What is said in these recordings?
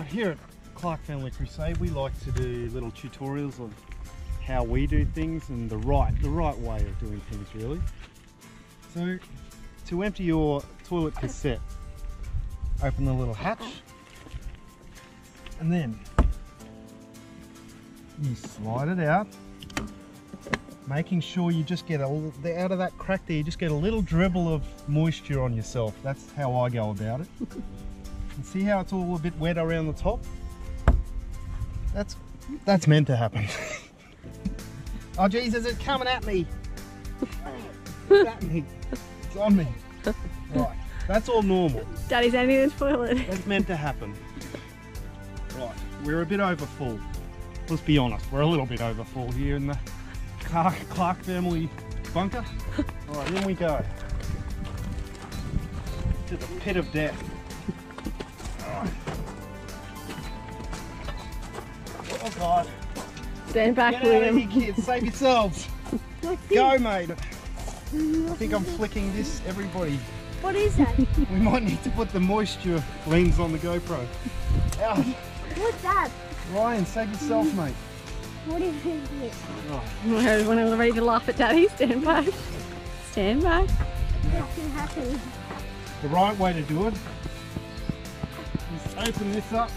Here at Clark Family Crusade, we like to do little tutorials of how we do things and the right way of doing things, really. So, to empty your toilet cassette, open the little hatch, and then you slide it out, making sure you just get out of that crack there, you just get a little dribble of moisture on yourself. That's how I go about it. And see how it's all a bit wet around the top? That's meant to happen. Oh Jesus, it's coming at me! It's at me. It's on me. Right, that's all normal. Daddy's emptying the toilet. That's meant to happen. Right, we're a bit over full. Let's be honest, we're a little bit over full here in the Clark Family bunker. Alright, in we go. To the pit of death. Alright. Oh God. Stand back, Get out of William. here, kids. Save yourselves. Go, mate. I think I'm flicking this, everybody. What is that? We might need to put the moisture lens on the GoPro. Out. What's that? Ryan, save yourself, mate. What is it? When I'm ready to laugh at Daddy, stand back. Stand back. What's going to happen? The right way to do it is open this up.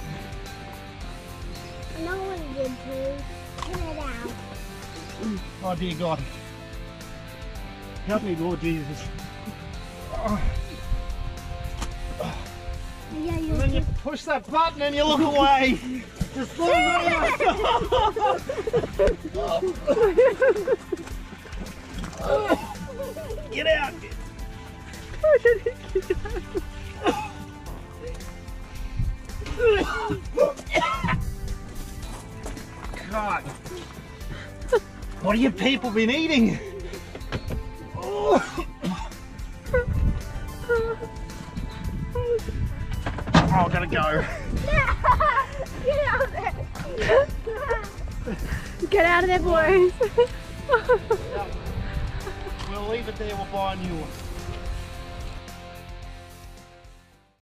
I know what you did too. Turn it out. Oh dear God. Help me, Lord Jesus. Oh. Yeah, And then you push that button and you look away. Just look away. Get out. God. What have you people been eating? Oh, I gotta go. Get out of there. Get out of there, boys. We'll leave it there, we'll buy a new one.